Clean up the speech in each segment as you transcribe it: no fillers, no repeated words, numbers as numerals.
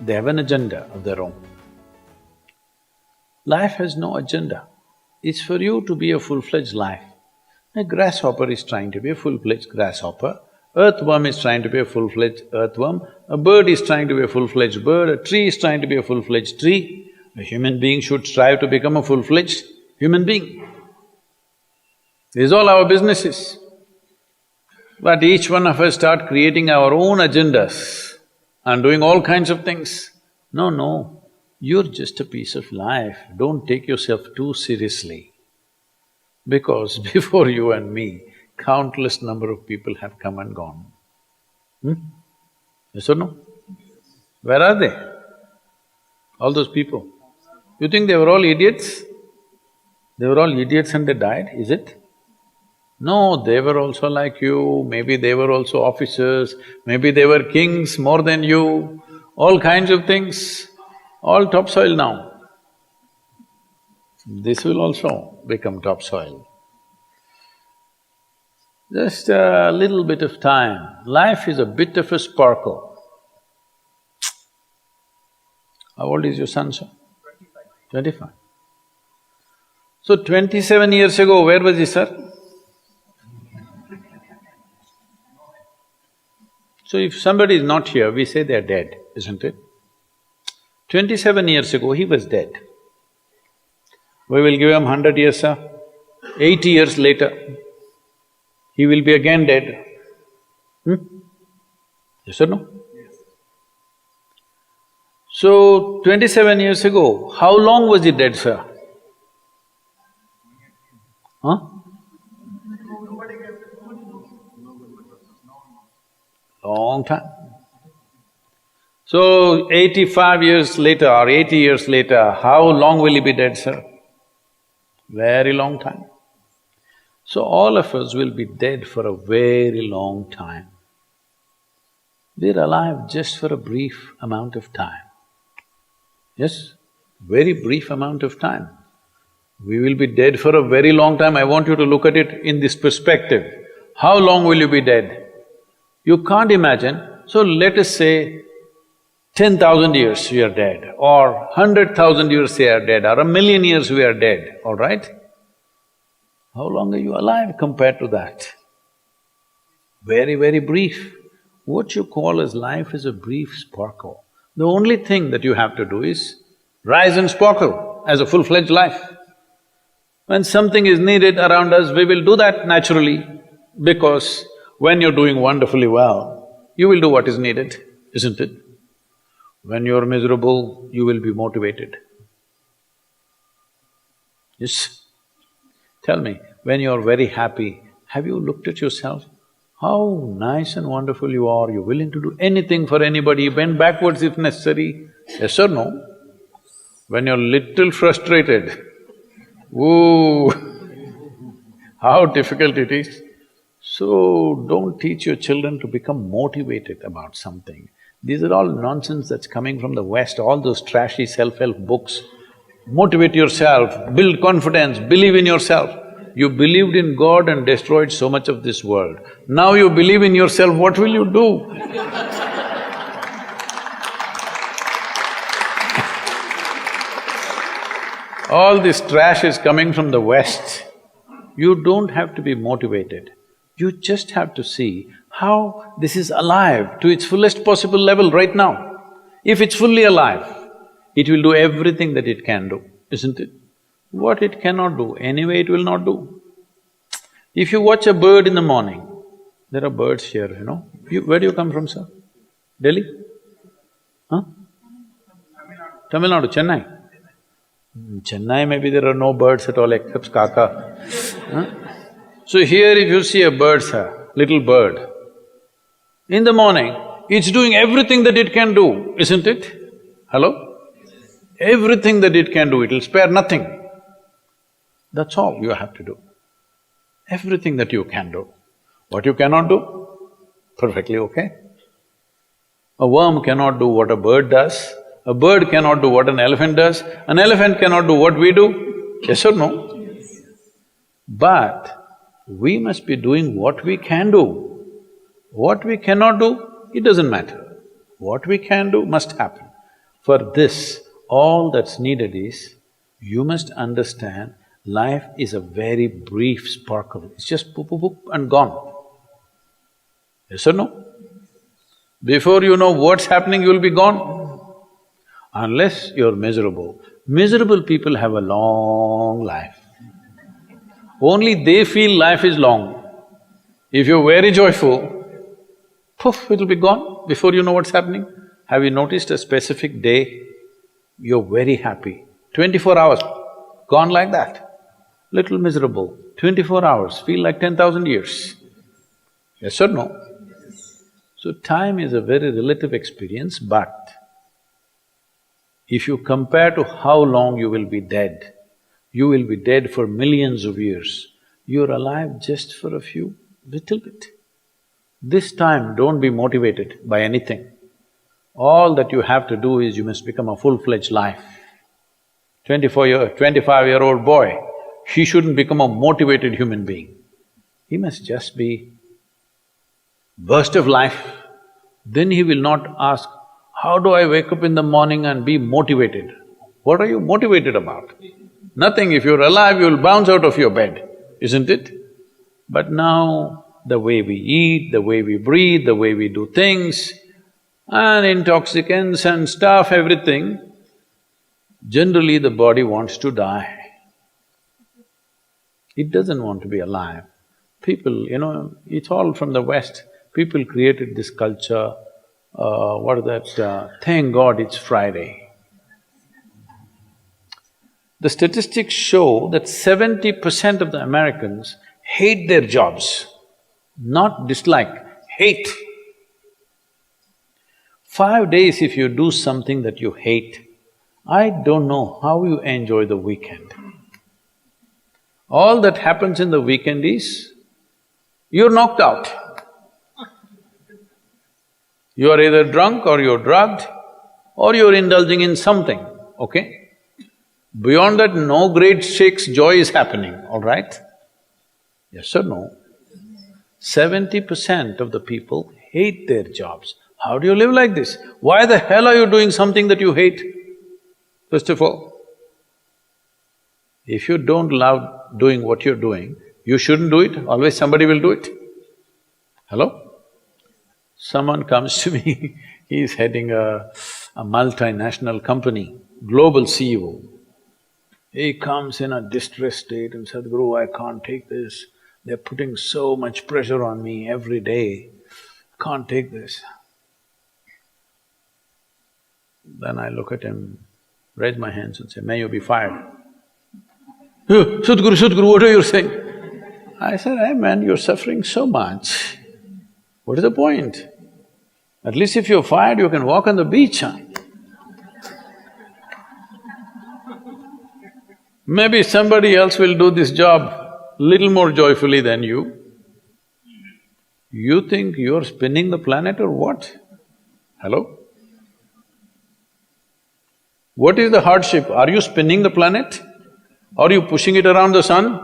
They have an agenda of their own. Life has no agenda. It's for you to be a full-fledged life. A grasshopper is trying to be a full-fledged grasshopper, earthworm is trying to be a full-fledged earthworm, a bird is trying to be a full-fledged bird, a tree is trying to be a full-fledged tree. A human being should strive to become a full-fledged human being. This is all our businesses. But each one of us start creating our own agendas and doing all kinds of things. No, you're just a piece of life, don't take yourself too seriously. Because before you and me, countless number of people have come and gone. Yes or no? Where are they? All those people. You think they were all idiots? They were all idiots and they died, is it? No, they were also like you, maybe they were also officers, maybe they were kings more than you, all kinds of things, all topsoil now. This will also become topsoil. Just a little bit of time. Life is a bit of a sparkle. How old is your son, sir? 25. So 27 years ago, where was he, sir? So if somebody is not here, we say they're dead, isn't it? 27 years ago, he was dead. We will give him 100 years, sir. 80 years later, he will be again dead. Yes or no? Yes. So, 27 years ago, how long was he dead, sir? Huh? Long time. So, 85 years later or 80 years later, how long will he be dead, sir? Very long time. So all of us will be dead for a very long time. We're alive just for a brief amount of time. Yes, very brief amount of time. We will be dead for a very long time. I want you to look at it in this perspective. How long will you be dead? You can't imagine. So let us say 10,000 years we are dead, or 100,000 years we are dead, or 1,000,000 years we are dead, all right? How long are you alive compared to that? Very, very brief. What you call as life is a brief sparkle. The only thing that you have to do is rise and sparkle as a full-fledged life. When something is needed around us, we will do that naturally, because when you're doing wonderfully well, you will do what is needed, isn't it? When you're miserable, you will be motivated. Yes? Tell me, when you're very happy, have you looked at yourself? How nice and wonderful you are, you're willing to do anything for anybody, bend backwards if necessary, yes or no? When you're little frustrated, ooh, how difficult it is. So, don't teach your children to become motivated about something. These are all nonsense that's coming from the West, all those trashy self-help books. Motivate yourself, build confidence, believe in yourself. You believed in God and destroyed so much of this world. Now you believe in yourself, what will you do? All this trash is coming from the West. You don't have to be motivated. You just have to see how this is alive to its fullest possible level right now. If it's fully alive, it will do everything that it can do, isn't it? What it cannot do, anyway it will not do. If you watch a bird in the morning, there are birds here, you know. Where do you come from, sir? Delhi? Huh? Tamil Nadu, Chennai? In Chennai, maybe there are no birds at all except kaka. Huh? So here if you see a bird, sir, little bird, in the morning, it's doing everything that it can do, isn't it? Hello? Everything that it can do, it'll spare nothing. That's all you have to do. Everything that you can do. What you cannot do, perfectly okay. A worm cannot do what a bird does, a bird cannot do what an elephant does, an elephant cannot do what we do, yes or no? But we must be doing what we can do. What we cannot do, it doesn't matter. What we can do must happen. For this, all that's needed is, you must understand life is a very brief sparkle. It's just poop, poop, poop and gone. Yes or no? Before you know what's happening, you'll be gone. Unless you're miserable. Miserable people have a long life. Only they feel life is long. If you're very joyful, poof, it'll be gone before you know what's happening. Have you noticed a specific day, you're very happy, 24 hours, gone like that. Little miserable, 24 hours, feel like 10,000 years. Yes or no? So time is a very relative experience, but if you compare to how long you will be dead, you will be dead for millions of years. You're alive just for a few, little bit. This time, don't be motivated by anything. All that you have to do is you must become a full-fledged life. 25-year-old boy, he shouldn't become a motivated human being. He must just be burst of life. Then he will not ask, how do I wake up in the morning and be motivated? What are you motivated about? Nothing. If you're alive, you'll bounce out of your bed, isn't it? But now, the way we eat, the way we breathe, the way we do things, and intoxicants and stuff, everything, generally the body wants to die. It doesn't want to be alive. People, it's all from the West. People created this culture, thank God it's Friday. The statistics show that 70% of the Americans hate their jobs, not dislike, hate. 5 days if you do something that you hate, I don't know how you enjoy the weekend. All that happens in the weekend is, you're knocked out. You are either drunk or you're drugged or you're indulging in something, okay? Beyond that, no great shakes joy is happening, all right? Yes or no? 70% of the people hate their jobs. How do you live like this? Why the hell are you doing something that you hate? First of all, if you don't love doing what you're doing, you shouldn't do it, always somebody will do it. Hello? Someone comes to me, he's heading a multinational company, global CEO. He comes in a distressed state and said, Sadhguru, I can't take this. They're putting so much pressure on me every day, can't take this. Then I look at him, raise my hands and say, may you be fired. Sadhguru, what are you saying? I said, hey man, you're suffering so much. What is the point? At least if you're fired, you can walk on the beach, huh? Maybe somebody else will do this job little more joyfully than you. You think you're spinning the planet or what? Hello? What is the hardship? Are you spinning the planet? Are you pushing it around the sun?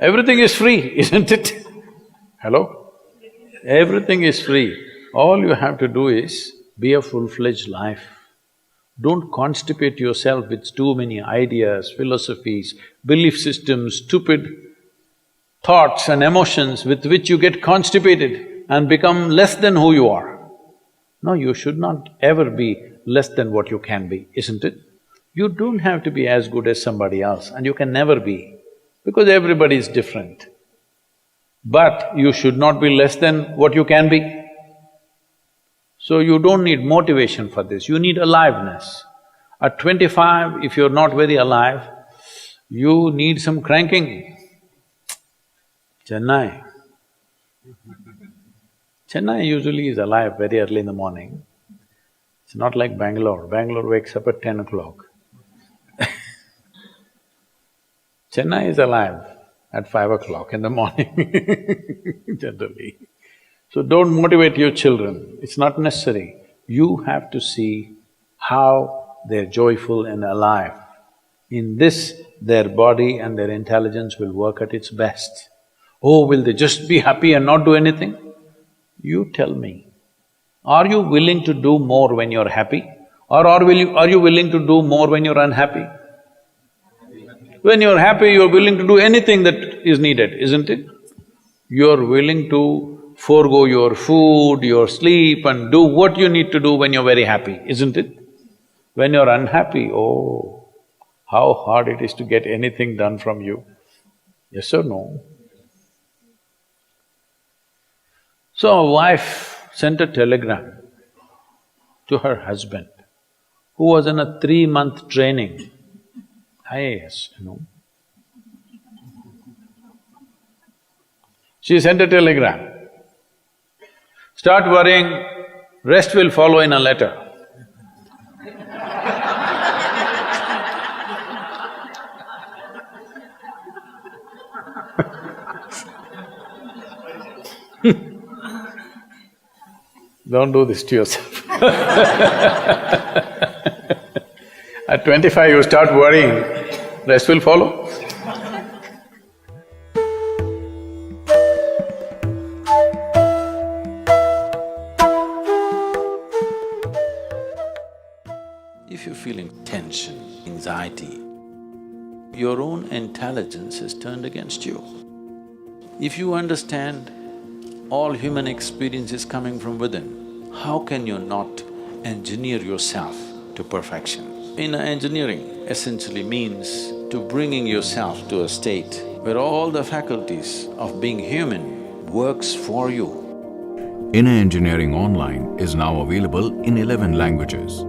Everything is free, isn't it? Hello? Everything is free. All you have to do is be a full-fledged life. Don't constipate yourself with too many ideas, philosophies, belief systems, stupid thoughts and emotions with which you get constipated and become less than who you are. No, you should not ever be less than what you can be, isn't it? You don't have to be as good as somebody else, and you can never be, because everybody is different. But you should not be less than what you can be. So you don't need motivation for this, you need aliveness. At 25, if you're not very alive, you need some cranking. Chennai. Chennai usually is alive very early in the morning. It's not like Bangalore. Bangalore wakes up at 10 o'clock. Chennai is alive at 5 o'clock in the morning, generally. So don't motivate your children, it's not necessary. You have to see how they're joyful and alive. In this, their body and their intelligence will work at its best. Oh, will they just be happy and not do anything? You tell me, are you willing to do more when you're happy? Or are you willing to do more when you're unhappy? When you're happy, you're willing to do anything that is needed, isn't it? You're willing to forego your food, your sleep and do what you need to do when you're very happy, isn't it? When you're unhappy, oh, how hard it is to get anything done from you. Yes or no? So a wife sent a telegram to her husband, who was in a 3-month training, IAS, you know. She sent a telegram, start worrying, rest will follow in a letter. Don't do this to yourself. At 25 you start worrying, rest will follow. If you're feeling tension, anxiety, your own intelligence is turned against you. If you understand all human experience is coming from within, how can you not engineer yourself to perfection? Inner engineering essentially means to bringing yourself to a state where all the faculties of being human works for you. Inner Engineering Online is now available in 11 languages.